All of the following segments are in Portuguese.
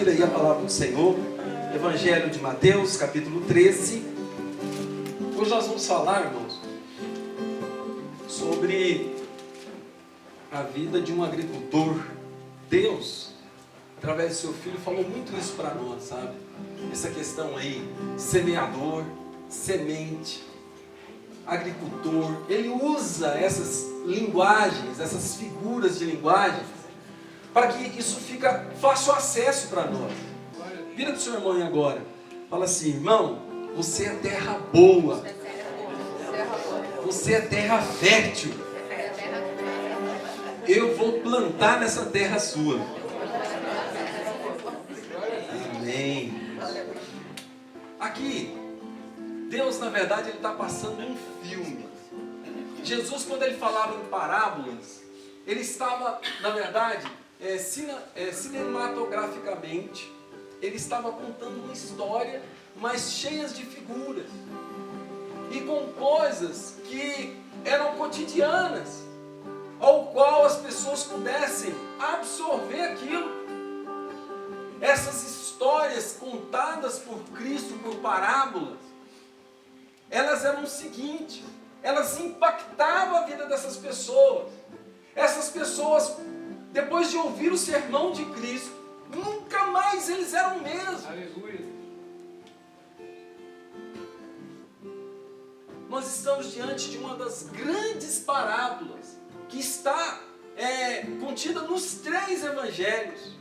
abrir aí a palavra do Senhor, Evangelho de Mateus, capítulo 13. Hoje nós vamos falar, irmãos, sobre a vida de um agricultor. Deus, através do seu Filho, falou muito isso para nós, sabe? Essa questão aí, semeador, semente, agricultor. Ele usa essas linguagens, essas figuras de linguagem, para que isso fica fácil acesso para nós. Vira para o seu irmão aí agora. Fala assim: irmão, você é terra boa. Você é terra fértil. Eu vou plantar nessa terra sua. Amém. Aqui, Deus, na verdade, Ele está passando um filme. Jesus, quando Ele falava em parábolas, Ele estava, na verdade, cinematograficamente, Ele estava contando uma história, mas cheia de figuras. E com coisas que eram cotidianas, ao qual as pessoas pudessem absorver aquilo. Essas histórias contadas por Cristo por parábolas, elas eram o seguinte: elas impactavam a vida dessas pessoas. Essas pessoas, depois de ouvir o sermão de Cristo, nunca mais eles eram mesmos. Aleluia. Nós estamos diante de uma das grandes parábolas que está contida nos 3 evangelhos: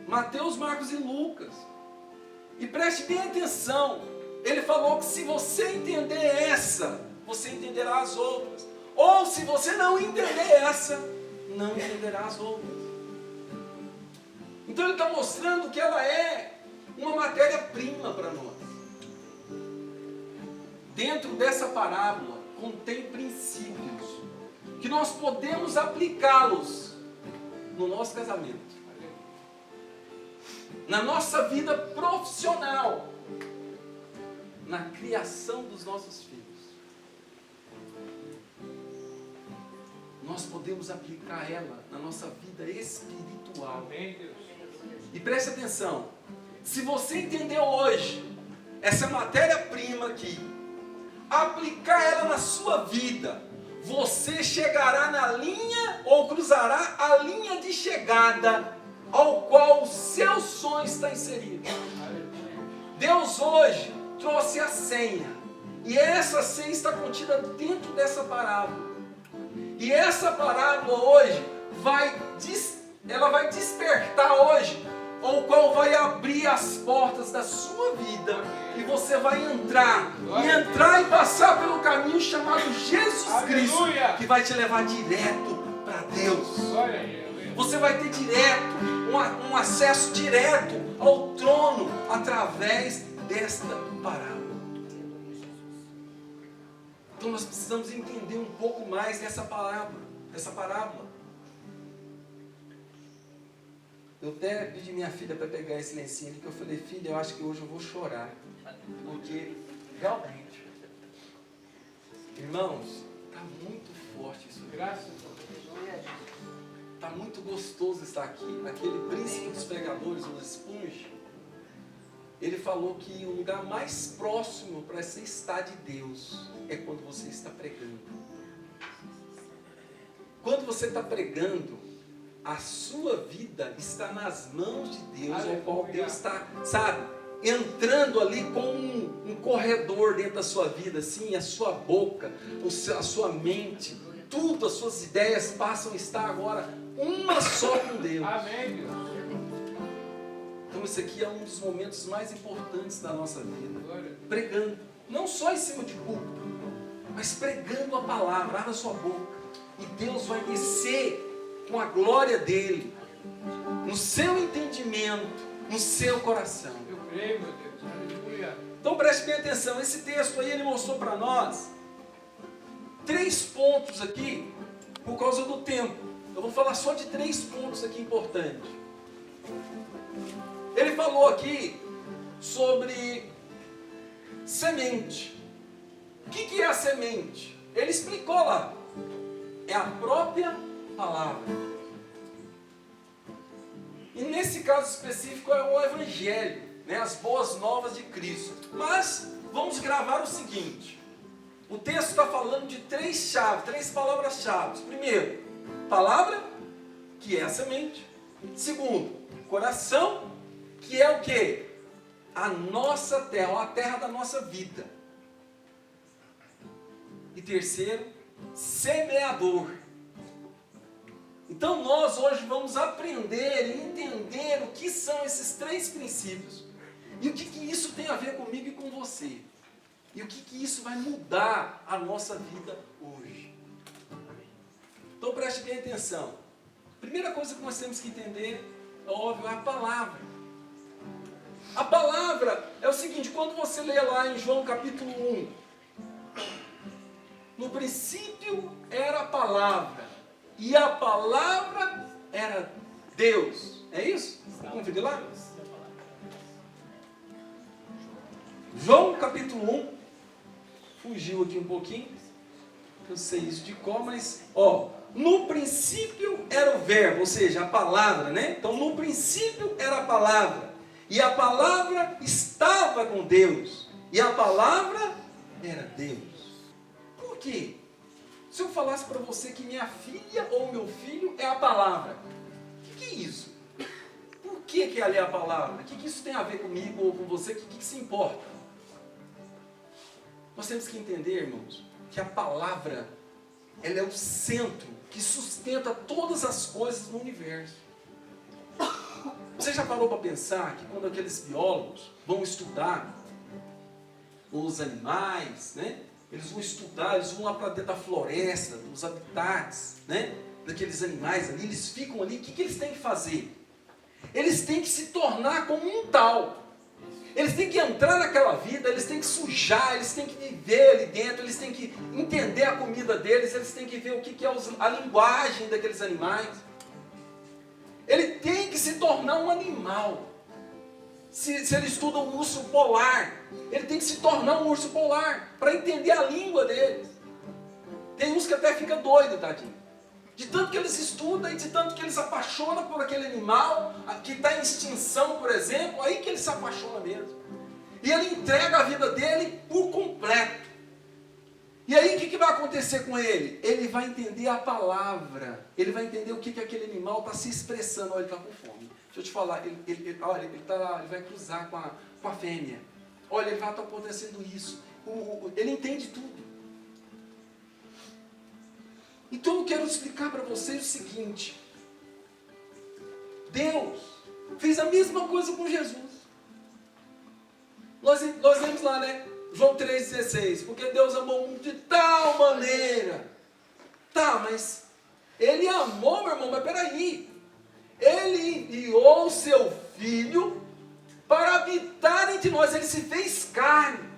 Mateus, Marcos e Lucas. E preste bem atenção, ele falou que se você entender essa, você entenderá as outras. Ou se você não entender essa, não entenderá as outras. Então ele está mostrando que ela é uma matéria-prima para nós. Dentro dessa parábola contém princípios que nós podemos aplicá-los no nosso casamento, na nossa vida profissional, na criação dos nossos filhos. Nós podemos aplicar ela na nossa vida espiritual. Amém, Deus. E preste atenção, se você entender hoje essa matéria-prima aqui, aplicar ela na sua vida, você chegará na linha ou cruzará a linha de chegada ao qual o seu sonho está inserido. Deus hoje trouxe a senha, e essa senha está contida dentro dessa parábola. E essa parábola hoje vai despertar hoje, ou qual vai abrir as portas da sua vida, e você vai entrar e passar pelo caminho chamado Jesus Cristo, que vai te levar direto para Deus. Você vai ter um acesso direto ao trono através desta parábola. Então nós precisamos entender um pouco mais dessa parábola. Eu até pedi minha filha para pegar esse lencinho ali, que eu falei: filha, eu acho que hoje eu vou chorar, porque realmente, irmãos, está muito forte isso aqui. Graças a Deus. Está muito gostoso estar aqui. Aquele príncipe dos pregadores, o Spurgeon, ele falou que o lugar mais próximo para você estar de Deus é quando você está pregando. Quando você está pregando, a sua vida está nas mãos de Deus, ao qual Deus está, sabe, entrando ali com um corredor dentro da sua vida, assim, a sua boca, a sua mente, tudo, as suas ideias passam a estar agora uma só com Deus. Amém, Deus. Então esse aqui é um dos momentos mais importantes da nossa vida. Pregando, não só em cima de púlpito, mas pregando a palavra. Abra sua boca e Deus vai descer com a glória dele no seu entendimento, no seu coração. Eu creio, meu Deus. Aleluia. Então preste bem atenção, esse texto aí ele mostrou para nós 3 pontos aqui, por causa do tempo. Eu vou falar só de 3 pontos aqui importantes. Ele falou aqui sobre semente. O que é a semente? Ele explicou lá. É a própria palavra. E nesse caso específico é o Evangelho, né? As boas novas de Cristo. Mas vamos gravar o seguinte. O texto está falando de três palavras-chave. Primeiro, palavra, que é a semente. Segundo, coração, que é o quê? A nossa terra, a terra da nossa vida. E terceiro, semeador. Então nós hoje vamos aprender e entender o que são esses três princípios. E o que isso tem a ver comigo e com você. E o que isso vai mudar a nossa vida hoje. Então preste bem atenção. Primeira coisa que nós temos que entender, é óbvio, é a palavra. A palavra é o seguinte, quando você lê lá em João capítulo 1, no princípio era a palavra, e a palavra era Deus. É isso? Vamos conferir lá? João capítulo 1, fugiu aqui um pouquinho, eu sei isso de cor, mas, no princípio era o verbo, ou seja, a palavra, né? Então, no princípio era a palavra, e a palavra estava com Deus, e a palavra era Deus. Por quê? Se eu falasse para você que minha filha ou meu filho é a palavra, o que é isso? Por que ela é a palavra? O que isso tem a ver comigo ou com você? O que se importa? Nós temos que entender, irmãos, que a palavra, ela é o centro que sustenta todas as coisas no universo. Você já parou para pensar que quando aqueles biólogos vão estudar os animais, né? Eles vão estudar, eles vão lá para dentro da floresta, dos habitats, né? Daqueles animais ali, eles ficam ali, o que eles têm que fazer? Eles têm que se tornar como um tal. Eles têm que entrar naquela vida, eles têm que sujar, eles têm que viver ali dentro, eles têm que entender a comida deles, eles têm que ver o que é a linguagem daqueles animais. Ele tem que se tornar um animal. Se ele estuda um urso polar, ele tem que se tornar um urso polar para entender a língua deles. Tem uns que até fica doido, tadinho. De tanto que eles estudam e de tanto que eles se apaixonam por aquele animal que está em extinção, por exemplo, aí que ele se apaixona mesmo. E ele entrega a vida dele por completo. E aí o que vai acontecer com ele? Ele vai entender a palavra. Ele vai entender o que aquele animal está se expressando. Olha, ele está com fome. Deixa eu te falar, ele vai cruzar com a fêmea. Olha, ele vai estar acontecendo isso. Ele entende tudo. Então eu quero explicar para vocês o seguinte. Deus fez a mesma coisa com Jesus. Nós lemos lá, né? João 3,16. Porque Deus amou o mundo de tal maneira. Tá, mas Ele amou, meu irmão, mas peraí. Ele enviou o seu Filho para habitar entre nós. Ele se fez carne.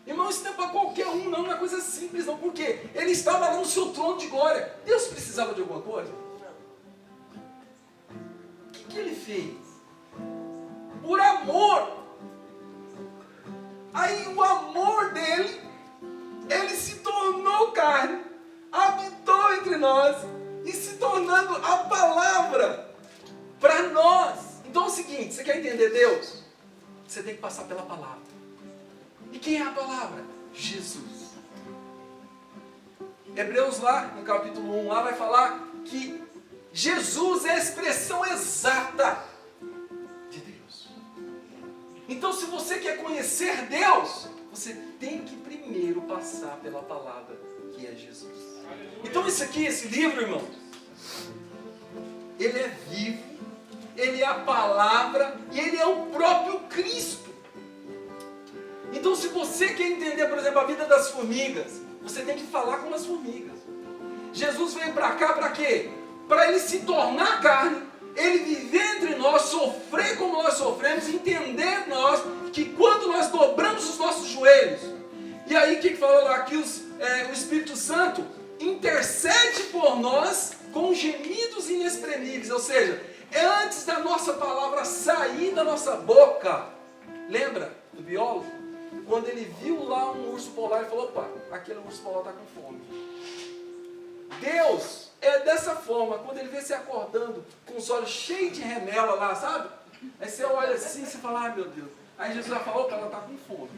Irmão, isso não é para qualquer um, não é coisa simples, não. Por quê? Ele estava lá no seu trono de glória. Deus precisava de alguma coisa? O que ele fez? Por amor. Aí o amor dele, ele se tornou carne, habitou entre nós e se tornando a palavra para nós. Então é o seguinte, você quer entender Deus? Você tem que passar pela palavra. E quem é a palavra? Jesus. Hebreus lá, no capítulo 1, lá vai falar que Jesus é a expressão exata de Deus. Então, se você quer conhecer Deus, você tem que primeiro passar pela palavra, que é Jesus. Então, esse livro, irmãos, ele é vivo, ele é a palavra e ele é o próprio Cristo. Então, se você quer entender, por exemplo, a vida das formigas, você tem que falar com as formigas. Jesus veio para cá para quê? Para ele se tornar carne, ele viver entre nós, sofrer como nós sofremos, entender nós que quando nós dobramos os nossos joelhos, e aí o que fala lá? Que o Espírito Santo intercede por nós com gemidos inexprimíveis, ou seja, é antes da nossa palavra sair da nossa boca. Lembra do biólogo? Quando ele viu lá um urso polar, ele falou, opa, aquele urso polar está com fome. Deus é dessa forma, quando ele vê você acordando com os olhos cheios de remela lá, sabe? Aí você olha assim e você fala, ai meu Deus. Aí Jesus já falou, ela está com fome.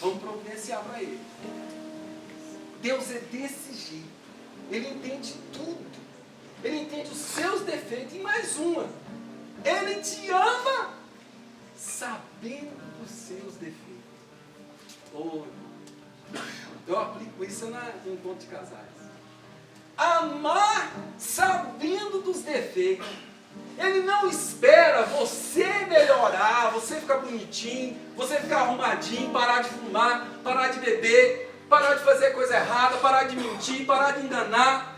Vamos providenciar para ele. Deus é desse jeito. Ele entende tudo. Ele entende os seus defeitos. E mais uma, Ele te ama sabendo dos seus defeitos. Oh, eu aplico isso no encontro de casais. Amar sabendo dos defeitos. Ele não espera você melhorar, você ficar bonitinho, você ficar arrumadinho, parar de fumar, parar de beber, parar de fazer coisa errada, parar de mentir, parar de enganar,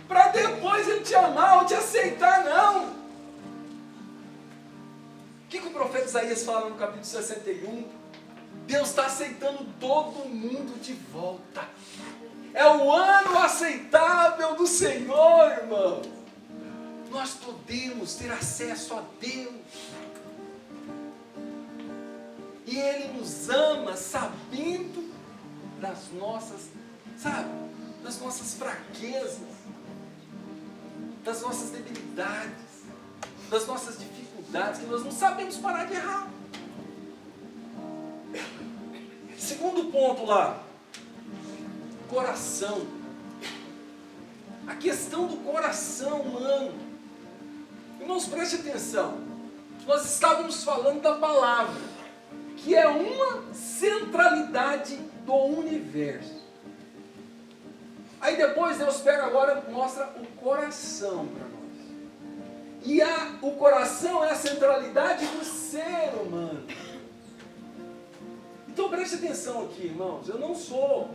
para depois ele te amar ou te aceitar, não. O que o profeta Isaías fala no capítulo 61? Deus está aceitando todo mundo de volta. É o ano aceitável do Senhor, irmão. Nós podemos ter acesso a Deus. E Ele nos ama sabendo das nossas, sabe, das nossas fraquezas, das nossas debilidades, das nossas dificuldades, que nós não sabemos parar de errar. Segundo ponto lá, coração. A questão do coração humano. Irmãos, preste atenção. Nós estávamos falando da palavra, que é uma centralidade do universo. Aí depois Deus pega agora e mostra o coração para nós. E o coração é a centralidade do ser humano. Então preste atenção aqui, irmãos. Eu não sou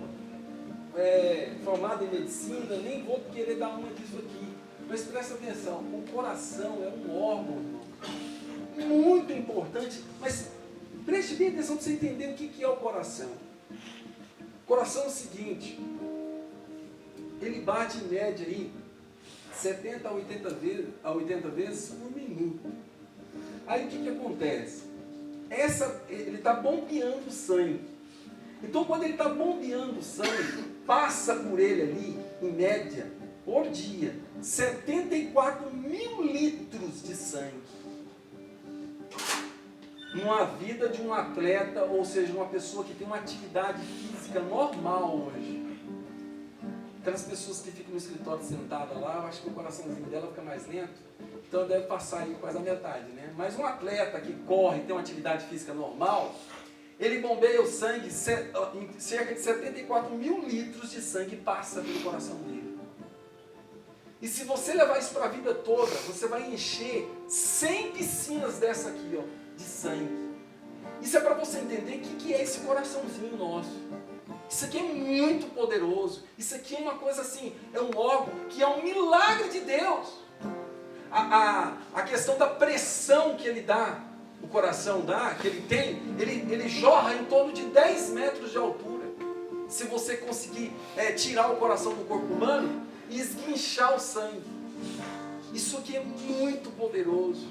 formado em medicina, nem vou querer dar uma disso aqui. Mas preste atenção, o coração é um órgão, irmão, muito importante. Mas preste bem atenção para você entender o que é o coração. O coração é o seguinte, ele bate em média aí 70 a 80 vezes por minuto. Aí o que acontece? Ele está bombeando sangue. Então quando ele está bombeando sangue, passa por ele ali, em média, por dia, 74 mil litros de sangue. Numa vida de um atleta, ou seja, uma pessoa que tem uma atividade física normal hoje. Aquelas pessoas que ficam no escritório sentada lá, eu acho que o coraçãozinho dela fica mais lento, então deve passar aí quase a metade, né? Mas um atleta que corre, tem uma atividade física normal, ele bombeia o sangue, cerca de 74 mil litros de sangue passa pelo coração dele. E se você levar isso para a vida toda, você vai encher 100 piscinas dessa aqui, ó, de sangue. Isso é para você entender o que é esse coraçãozinho nosso. Isso aqui é muito poderoso. Isso aqui é uma coisa assim, é um órgão que é um milagre de Deus. A questão da pressão que ele dá, o coração dá, que ele tem, ele jorra em torno de 10 metros de altura. Se você conseguir tirar o coração do corpo humano e esguinchar o sangue. Isso aqui é muito poderoso.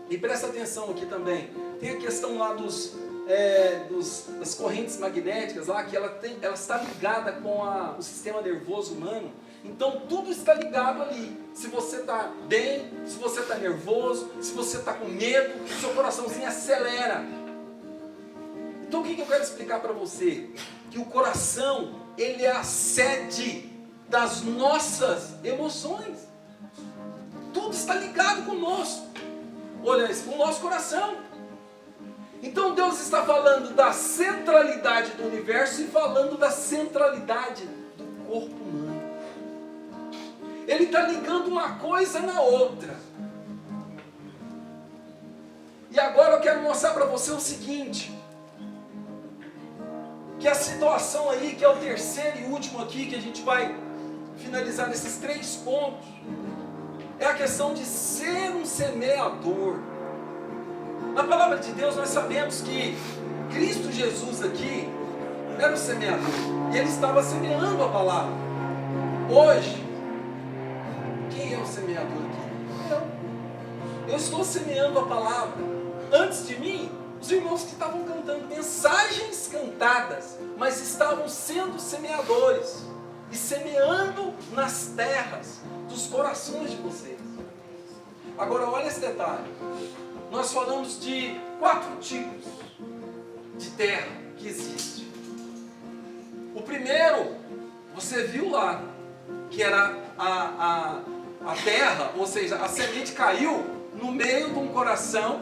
E presta atenção aqui também. Tem a questão lá das correntes magnéticas lá, que ela está ligada com o sistema nervoso humano. Então tudo está ligado ali. Se você está bem, se você está nervoso, se você está com medo, seu coraçãozinho acelera. Então o que eu quero explicar para você? Que o coração, ele é a sede das nossas emoções. Tudo está ligado conosco. Olha isso, com o nosso coração. Então Deus está falando da centralidade do universo e falando da centralidade do corpo humano. Ele está ligando uma coisa na outra. E agora eu quero mostrar para você o seguinte, que a situação aí, que é o terceiro e último aqui, que a gente vai finalizar nesses 3 pontos, é a questão de ser um semeador. Na palavra de Deus nós sabemos que Cristo Jesus aqui era o semeador, e Ele estava semeando a palavra. Hoje, quem é o semeador aqui? Eu estou semeando a palavra. Antes de mim, os irmãos que estavam cantando mensagens cantadas, mas estavam sendo semeadores e semeando nas terras, dos corações de vocês. Agora olha esse detalhe. Nós falamos de 4 tipos de terra que existe. O primeiro, você viu lá, que era a terra, ou seja, a semente caiu no meio de um coração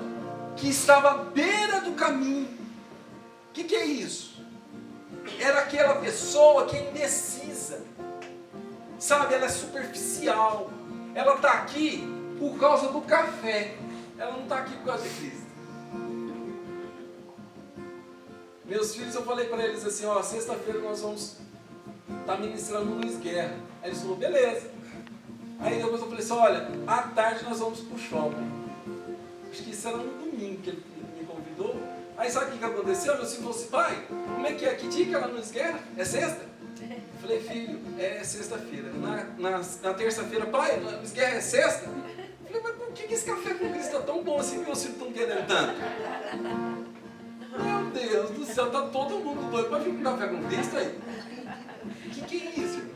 que estava à beira do caminho. O que é isso? Era aquela pessoa que é indecisa, sabe, ela é superficial, ela está aqui por causa do café, ela não está aqui por causa de Cristo. Meus filhos, eu falei para eles assim, ó, sexta-feira nós vamos estar ministrando no Luiz Guerra. Aí eles falaram, beleza. Aí depois eu falei assim, olha, à tarde nós vamos pro shopping. Acho que isso era no domingo que ele me convidou. Aí sabe o que aconteceu? Meu filho falou assim, pai, como é que é? Que dia que ela no Luiz Guerra? É sexta? Eu falei, filho, é sexta-feira. Na terça-feira, pai, no Luiz Guerra é sexta? Eu falei, mas por que esse café com Cristo está tão bom assim que meus filhos estão querendo tanto? Meu Deus do céu, tá todo mundo doido para vir com café com Cristo aí. O que é isso, irmão?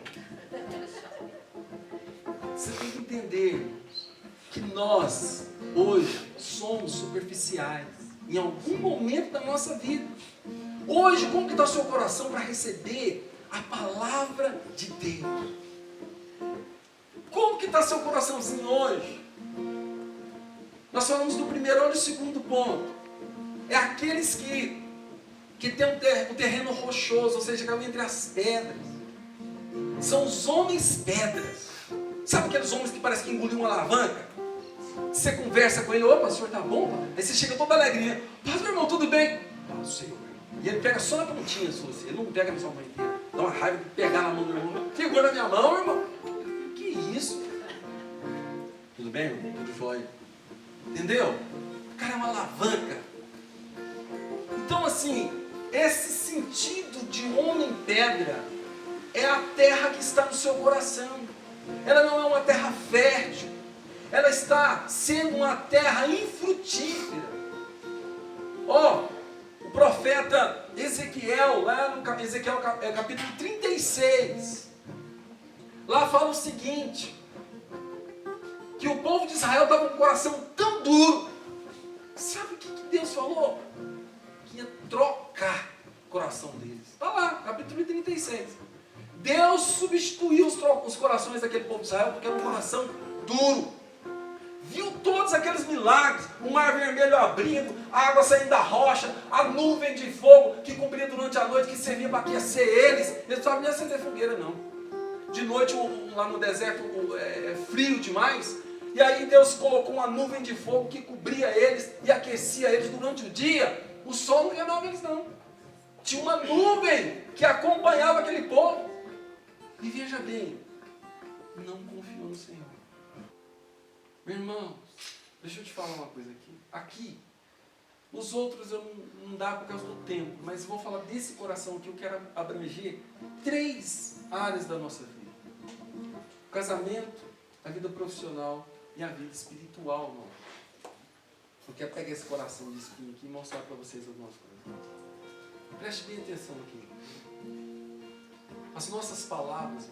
Você tem que entender, irmãos, que nós, hoje, somos superficiais em algum momento da nossa vida. Hoje, como que está o seu coração para receber a palavra de Deus? Como que está seu coraçãozinho hoje? Nós falamos do primeiro, olha o segundo ponto. É aqueles que tem um terreno rochoso, ou seja, caminham entre as pedras. São os homens pedras. Sabe aqueles homens que parece que engoliu uma alavanca? Você conversa com ele, opa, o senhor tá bom? Aí você chega toda alegrinha. Paz, meu irmão, tudo bem? Paz, Senhor. E ele pega só na pontinha sua, ele não pega na sua mão inteira. Dá uma raiva de pegar na mão do meu irmão. Segura na minha mão, irmão. Que isso? Tudo bem, irmão? Tudo jóia. Entendeu? O cara é uma alavanca. Então assim, esse sentido de homem pedra é a terra que está no seu coração. Ela não é uma terra fértil. Ela está sendo uma terra infrutífera. O profeta Ezequiel, lá no Ezequiel capítulo 36, lá fala o seguinte, que o povo de Israel estava com o coração tão duro. Sabe o que Deus falou? Que ia trocar o coração deles. Está lá, capítulo 36. Deus substituiu os corações daquele povo de Israel porque era um coração duro. Viu todos aqueles milagres, o mar vermelho abrindo, a água saindo da rocha, a nuvem de fogo que cobria durante a noite, que servia para aquecer eles. Eles não precisavam nem acender fogueira, não. De noite, lá no deserto, é frio demais. E aí Deus colocou uma nuvem de fogo que cobria eles e aquecia eles durante o dia. O sol não queimava eles, não. Tinha uma nuvem que acompanhava aquele povo. E veja bem, não confiou no Senhor. Meu irmão, deixa eu te falar uma coisa aqui. Aqui, os outros eu não dá por causa do tempo, mas eu vou falar desse coração aqui, eu quero abranger 3 áreas da nossa vida. O casamento, a vida profissional e a vida espiritual, irmão. Eu quero pegar esse coração de espinho aqui e mostrar para vocês algumas coisas. Preste bem atenção aqui. As nossas palavras,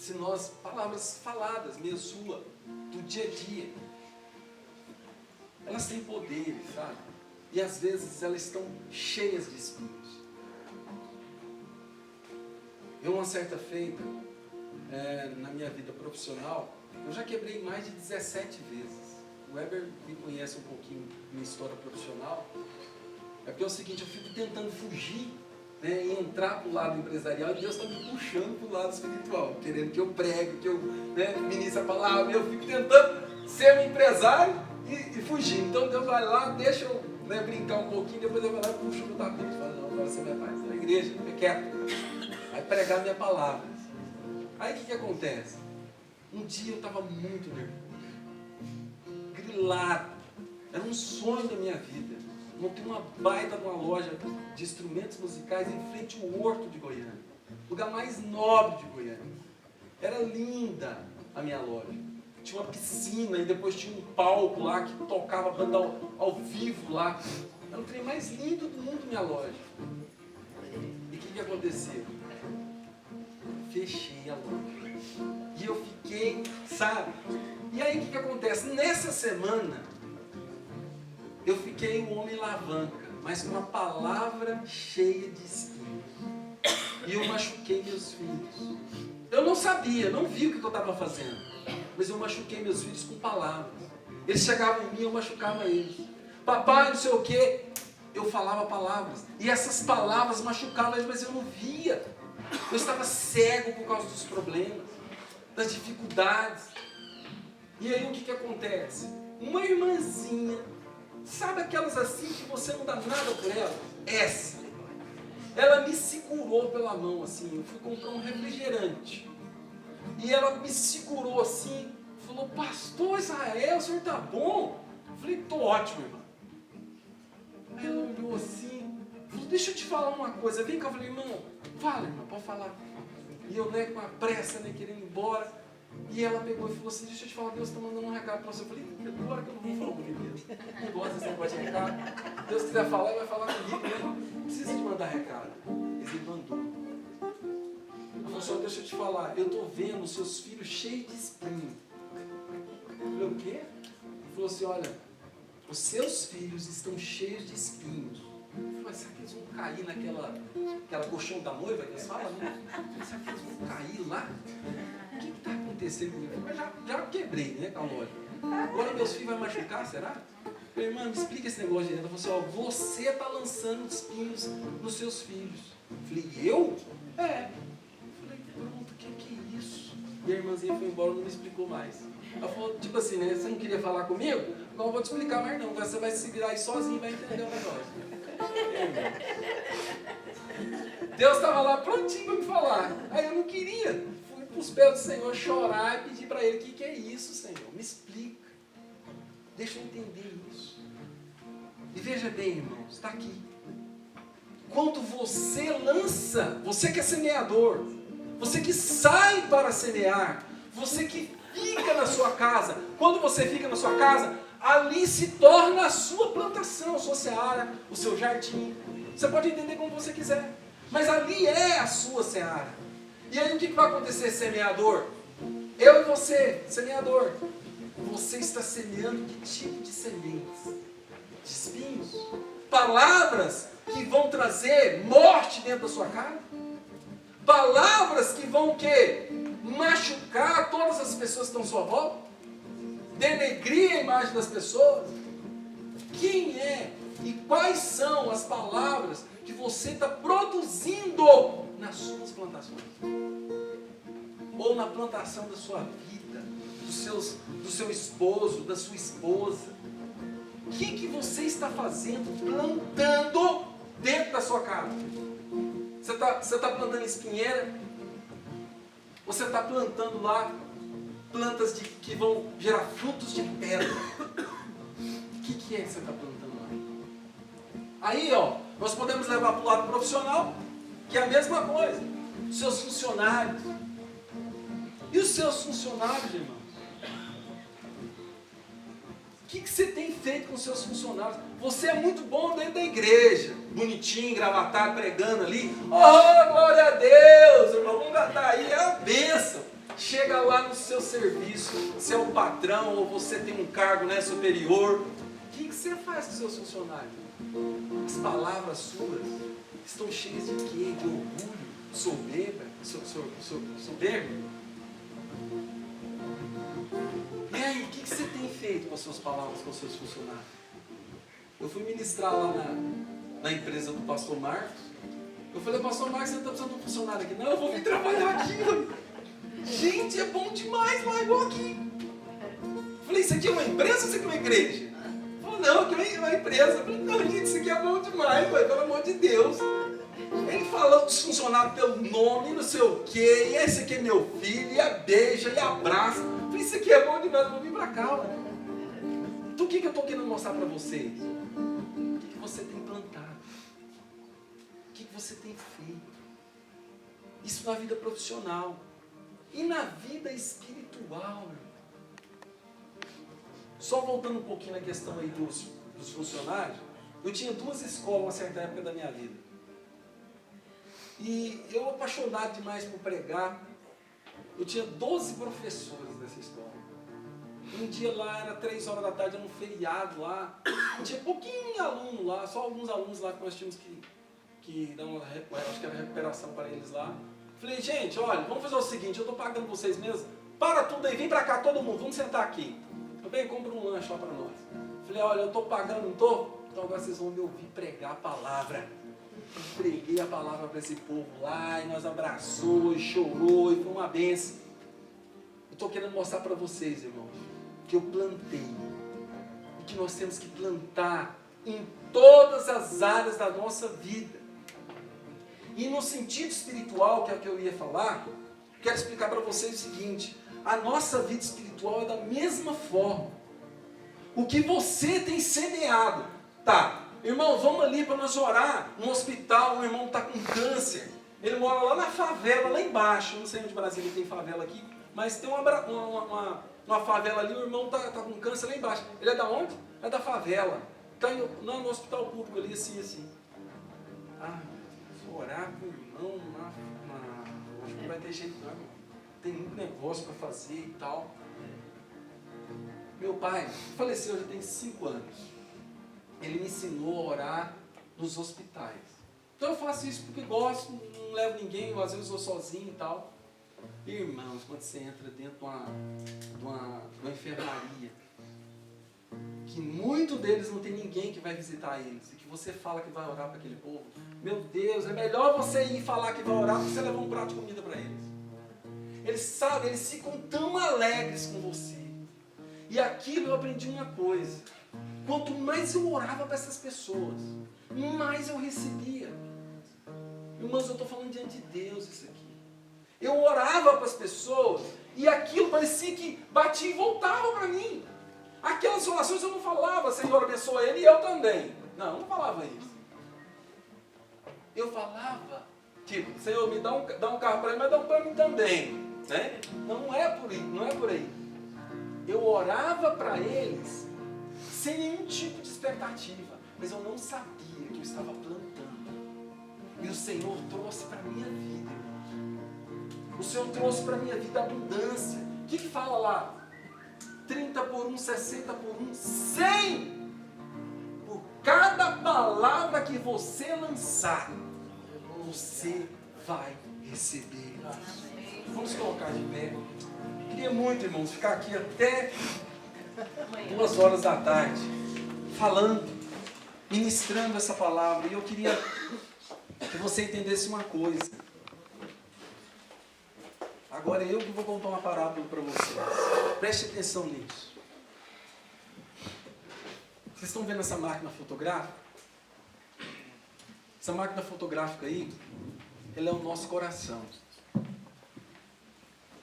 irmão, palavras faladas, mesmo sua, do dia a dia, elas têm poder, sabe? E às vezes elas estão cheias de espinhos. Eu, uma certa feita, na minha vida profissional, eu já quebrei mais de 17 vezes. O Weber me conhece um pouquinho minha história profissional. É porque é o seguinte, eu fico tentando fugir, né, e entrar para o lado empresarial, e Deus está me puxando para o lado espiritual, querendo que eu pregue, que eu ministre a palavra, e eu fico tentando ser um empresário e fugir. Então Deus vai lá, deixa eu brincar um pouquinho, depois eu vou lá e puxo no tapete e falo, não, agora você vai mais na igreja, fica quieto, vai pregar minha palavra. Aí o que acontece? Um dia eu estava muito nervoso, grilado, era um sonho da minha vida. Montei uma baita de uma loja de instrumentos musicais em frente ao Horto de Goiânia, lugar mais nobre de Goiânia. Era linda a minha loja. Tinha uma piscina e depois tinha um palco lá que tocava banda ao vivo lá. Era o trem mais lindo do mundo, minha loja. E o que aconteceu? Fechei a loja. E eu fiquei sabe? E aí o que acontece? Nessa semana, eu fiquei um homem alavanca, mas com uma palavra cheia de espinhos. E eu machuquei meus filhos. Eu não sabia, não vi o que eu estava fazendo, mas eu machuquei meus filhos com palavras. Eles chegavam em mim, eu machucava eles. Papai, não sei o quê. Eu falava palavras. E essas palavras machucavam eles, mas eu não via. Eu estava cego por causa dos problemas, das dificuldades. E aí o que acontece? Uma irmãzinha, sabe aquelas assim que você não dá nada por ela? Ela me segurou pela mão assim. Eu fui comprar um refrigerante. E ela me segurou assim. Falou, pastor Israel, o senhor tá bom? Eu falei, tô ótimo, irmão. Aí ela olhou assim, falou, deixa eu te falar uma coisa, vem cá. Eu falei, irmão, fala, irmão, pode falar. E eu, com a pressa, querendo ir embora. E ela pegou e falou assim, deixa eu te falar, Deus está mandando um recado para você. Eu falei, agora que eu não vou falar comigo mesmo. Não gosto desse negócio de recado. Se Deus quiser falar, ele vai falar comigo, né? Não precisa de mandar recado. Ele mandou. Ela falou assim, deixa eu te falar, eu estou vendo os seus filhos cheios de espinho. Eu falei, o quê? Ele falou assim, olha, os seus filhos estão cheios de espinhos. Eu falei, será que eles vão cair naquela colchão da noiva que eles falam, né? Será que eles vão cair lá? O que está acontecendo comigo? Mas já quebrei, né, com a loja. Agora meus filhos vão machucar, será? Eu falei, irmã, me explica esse negócio de dentro. Ela falou assim, ó, você está lançando espinhos nos seus filhos. Eu falei, eu? É. Eu falei, pronto, o que é isso? E a irmãzinha foi embora e não me explicou mais. Ela falou, tipo assim, né, você não queria falar comigo? Não, eu vou te explicar mais não, você vai se virar aí sozinho e vai entender o negócio. Deus estava lá prontinho para me falar. Aí eu não queria. Fui para os pés do Senhor chorar e pedir para Ele, o que é isso, Senhor? Me explica. Deixa eu entender isso. E veja bem, irmãos, está aqui. Quando você lança, você que é semeador, você que sai para semear, você que fica na sua casa, quando você fica na sua casa, ali se torna a sua plantação, a sua seara, o seu jardim. Você pode entender como você quiser, mas ali é a sua seara. E aí o que vai acontecer, semeador? Eu e você, semeador. Você está semeando que tipo de sementes? De espinhos? Palavras que vão trazer morte dentro da sua casa? Palavras que vão o quê? Machucar todas as pessoas que estão à sua volta? Denegrir a imagem das pessoas? Quem é e quais são as palavras que você está produzindo nas suas plantações? Ou na plantação da sua vida, do seu esposo, da sua esposa? O que você está fazendo, plantando dentro da sua casa? Você está plantando espinheira? Você está plantando lá plantas que vão gerar frutos de pedra? O que é que você está plantando lá? Aí, nós podemos levar para o lado profissional, que é a mesma coisa. Os seus funcionários. E os seus funcionários, irmãos? O que você tem feito com os seus funcionários? Você é muito bom dentro da igreja, bonitinho, engravatado, pregando ali. Oh, glória a Deus, irmão, vamos cantar aí, é uma bênção. Chega lá no seu serviço, você é o patrão ou você tem um cargo, né, superior. O que você faz com os seus funcionários? As palavras suas estão cheias de quê? De orgulho, soberba, soberba? E aí, o que você tem feito com as suas palavras, com os seus funcionários? Eu fui ministrar lá na empresa do pastor Marcos. Eu falei, pastor Marcos, você não está precisando de um funcionário aqui? Não, eu vou vir trabalhar aqui. Gente, é bom demais lá, igual aqui. Eu falei, isso aqui é uma empresa ou isso aqui é uma igreja? Ele falou, não, aqui é uma empresa. Eu falei, não, gente, isso aqui é bom demais, pai, pelo amor de Deus. Ele fala dos funcionários pelo nome, não sei o quê, e esse aqui é meu filho, e beija, e abraça. Eu falei, isso aqui é bom demais, eu vou vir pra cá, ué. Então o que eu estou querendo mostrar para vocês? O que você tem plantado? O que você tem feito? Isso na vida profissional. E na vida espiritual, irmão. Só voltando um pouquinho na questão aí dos funcionários, eu tinha 2 escolas uma certa época da minha vida. E eu apaixonado demais por pregar. Eu tinha 12 professores dessa história. Um dia lá, era 3 horas da tarde, era um feriado lá. Tinha pouquinho aluno lá, só alguns alunos lá que nós tínhamos que dar uma, acho que era recuperação para eles lá. Falei, gente, olha, vamos fazer o seguinte, eu estou pagando vocês mesmo. Para tudo aí, vem para cá todo mundo, vamos sentar aqui. Eu bem, compra um lanche lá para nós. Falei, olha, eu estou pagando, não estou? Então agora vocês vão me ouvir pregar a palavra. Preguei a palavra para esse povo lá, e nós abraçou, e chorou, e foi uma benção. Eu estou querendo mostrar para vocês, irmãos, que eu plantei, e que nós temos que plantar em todas as áreas da nossa vida. E no sentido espiritual, que é o que eu ia falar, quero explicar para vocês o seguinte: a nossa vida espiritual é da mesma forma. O que você tem semeado, tá? Irmão, vamos ali para nós orar no hospital, o irmão está com câncer. Ele mora lá na favela, lá embaixo. Não sei onde Brasília tem favela aqui, mas tem uma favela ali, o irmão está com câncer lá embaixo. Ele é da onde? É da favela. Está no hospital público ali, assim. Ah, vou orar com o irmão, hoje não vai ter jeito não, irmão. Tem muito negócio para fazer e tal. Meu pai faleceu já tem 5 anos. Ele me ensinou a orar nos hospitais. Então eu faço isso porque gosto, não levo ninguém, às vezes eu sou sozinho e tal. Irmãos, quando você entra dentro de uma enfermaria, que muito deles não tem ninguém que vai visitar eles, e que você fala que vai orar para aquele povo, meu Deus, é melhor você ir falar que vai orar do que você levar um prato de comida para eles. Eles sabem, eles ficam tão alegres com você. E aquilo eu aprendi uma coisa: quanto mais eu orava para essas pessoas, mais eu recebia. Irmãos, eu estou falando diante de Deus isso aqui. Eu orava para as pessoas e aquilo parecia que batia e voltava para mim. Aquelas orações eu não falava, Senhor abençoa ele, e eu também. Não, eu não falava isso. Eu falava, tipo, Senhor, me dá um carro para ele, mas dá um para mim também. Né? Não é por aí, não é por aí. Eu orava para eles sem nenhum tipo de expectativa, mas eu não sabia que eu estava plantando. E o Senhor trouxe para a minha vida, irmãos. O Senhor trouxe para a minha vida abundância. O que fala lá? 30 por 1, 60 por 1, 100 por cada palavra que você lançar, você vai receber. Vamos colocar de pé. Queria muito, irmãos, ficar aqui até 2 horas da tarde, falando, ministrando essa palavra. E eu queria que você entendesse uma coisa. Agora eu que vou contar uma parábola para vocês. Preste atenção nisso. Vocês estão vendo essa máquina fotográfica? Essa máquina fotográfica aí, ela é o nosso coração.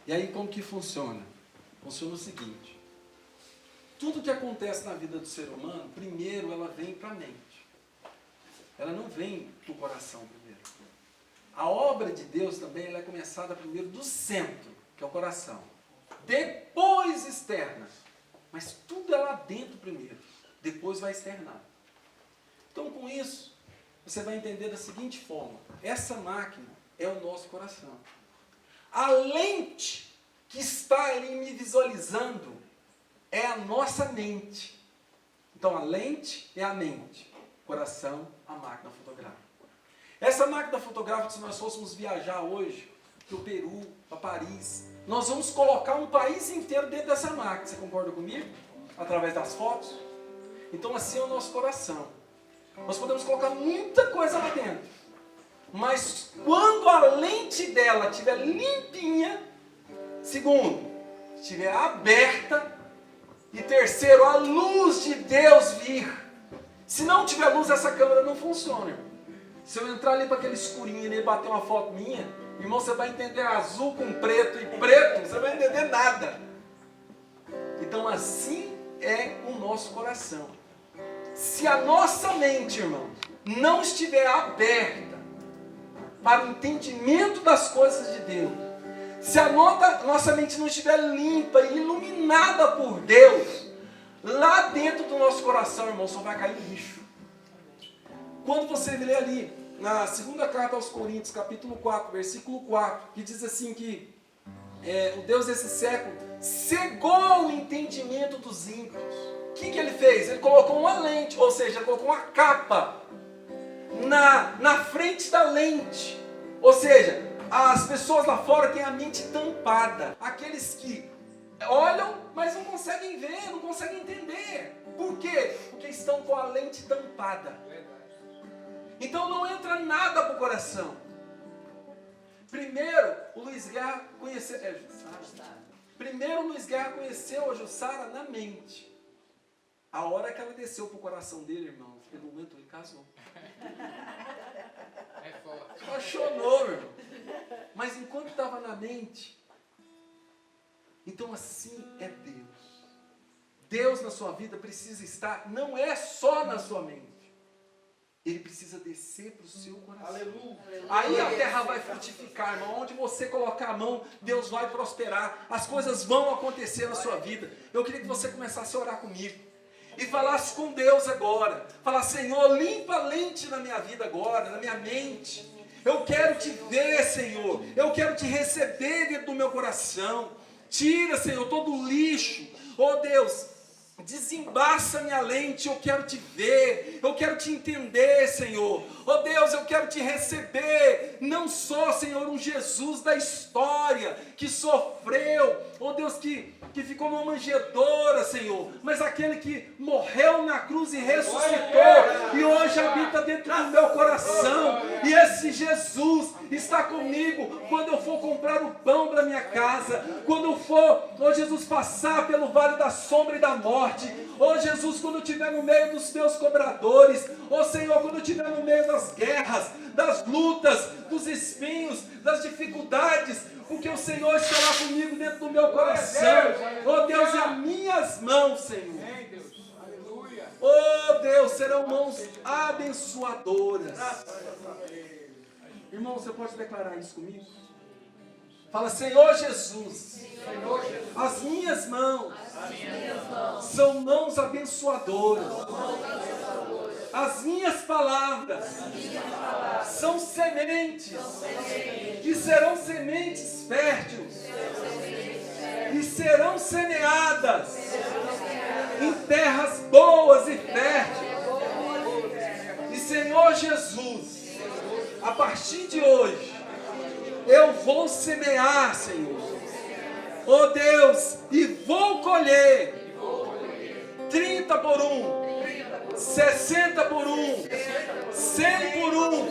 E aí como que funciona? Funciona o seguinte: tudo que acontece na vida do ser humano, primeiro ela vem para a mente. Ela não vem do coração primeiro. A obra de Deus também ela é começada primeiro do centro, que é o coração. Depois externa. Mas tudo é lá dentro primeiro. Depois vai externar. Então com isso, você vai entender da seguinte forma: essa máquina é o nosso coração. A lente que está ali me visualizando é a nossa mente. Então a lente é a mente, coração, a máquina fotográfica. Essa máquina fotográfica, se nós fôssemos viajar hoje para o Peru, para Paris, nós vamos colocar um país inteiro dentro dessa máquina. Você concorda comigo? Através das fotos? Então assim é o nosso coração. Nós podemos colocar muita coisa lá dentro. Mas quando a lente dela estiver limpinha, segundo, estiver aberta, e terceiro, a luz de Deus vir. Se não tiver luz, essa câmera não funciona. Se eu entrar ali para aquele escurinho e bater uma foto minha, irmão, você vai entender azul com preto e preto, você vai entender nada. Então assim é o nosso coração. Se a nossa mente, irmão, não estiver aberta para o entendimento das coisas de Deus, se a nossa mente não estiver limpa e iluminada por Deus, lá dentro do nosso coração, irmão, só vai cair lixo. Quando você lê ali, na segunda carta aos Coríntios, capítulo 4, versículo 4, que diz assim que o Deus desse século, cegou o entendimento dos ímpios. O que ele fez? Ele colocou uma lente, ou seja, colocou uma capa na frente da lente. Ou seja, as pessoas lá fora têm a mente tampada. Aqueles que olham, mas não conseguem ver, não conseguem entender. Por quê? Porque estão com a lente tampada. Então não entra nada para o coração. Primeiro, o Luiz Guerra conheceu... Primeiro, o Luiz Guerra conheceu a Jussara na mente. A hora que ela desceu para o coração dele, irmão, ele não aguentou, ele casou. É forte. Apaixonou, irmão. Mas enquanto estava na mente, então assim é Deus. Deus na sua vida precisa estar, não é só na sua mente. Ele precisa descer para o seu coração. Aleluia. Aí a terra vai frutificar, irmão. Onde você colocar a mão, Deus vai prosperar. As coisas vão acontecer na sua vida. Eu queria que você começasse a orar comigo. E falasse com Deus agora. Falar, Senhor, limpa a lente na minha vida agora, na minha mente. Eu quero te ver, Senhor. Eu quero te receber dentro do meu coração. Tira, Senhor, todo o lixo. Oh, Deus, desembaça minha lente. Eu quero te ver. Eu quero te entender, Senhor. Oh, Deus, eu quero te receber. Não só, Senhor, um Jesus da história que sofreu. Oh, Deus, que ficou numa manjedoura, Senhor. Mas aquele que morreu na cruz e ressuscitou. E hoje habita dentro do meu coração. E esse Jesus está comigo quando eu for comprar o pão para minha casa. Quando eu for, oh Jesus, passar pelo vale da sombra e da morte. Oh Jesus, quando eu estiver no meio dos meus cobradores. Oh Senhor, quando eu estiver no meio das guerras, das lutas, dos espinhos, das dificuldades. Porque o Senhor estará comigo dentro do meu coração. Oh Deus, as minhas mãos, Senhor. Oh Deus, serão mãos abençoadoras. Irmão, você pode declarar isso comigo? Fala, Senhor Jesus, as minhas mãos são mãos abençoadoras. As minhas palavras são sementes que serão sementes férteis e serão semeadas em terras boas e férteis. E Senhor Jesus, a partir de hoje, eu vou semear, Senhor. Oh Deus, e vou colher 30 por 1, 60 por 1, 100 por 1,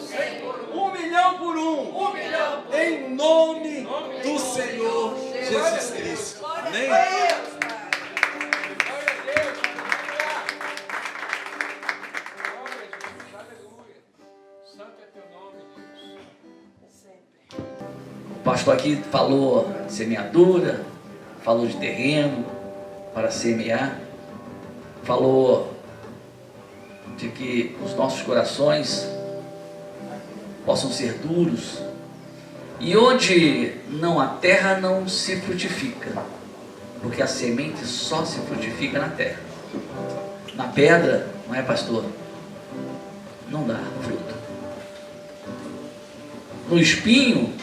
1 milhão por 1, em nome do Senhor Jesus Cristo. Amém? O pastor aqui falou de semeadura, falou de terreno para semear, falou de que os nossos corações possam ser duros, e onde não a terra não se frutifica, porque a semente só se frutifica na terra. Na pedra, não é, pastor? Não dá fruto. No espinho,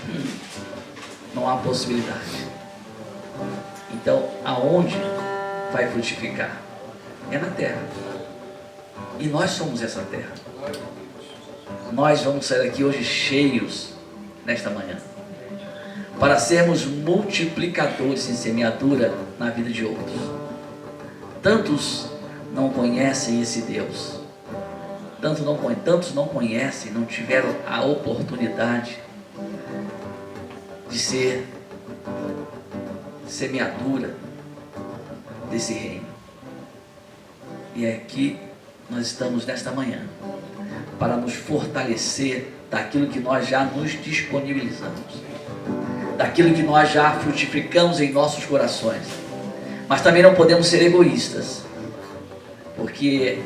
não há possibilidade. Então, aonde vai frutificar? É na terra. E nós somos essa terra. Nós vamos sair daqui hoje cheios, nesta manhã, para sermos multiplicadores em semeadura na vida de outros. Tantos não conhecem esse Deus. Tantos não conhecem, não tiveram a oportunidade de ser semeadura desse reino. E é aqui nós estamos nesta manhã para nos fortalecer daquilo que nós já nos disponibilizamos, daquilo que nós já frutificamos em nossos corações. Mas também não podemos ser egoístas, porque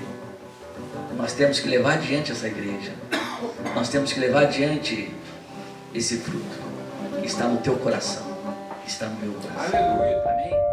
nós temos que levar adiante essa igreja, nós temos que levar adiante esse fruto que está no teu coração, que está no meu coração. Aleluia. Amém?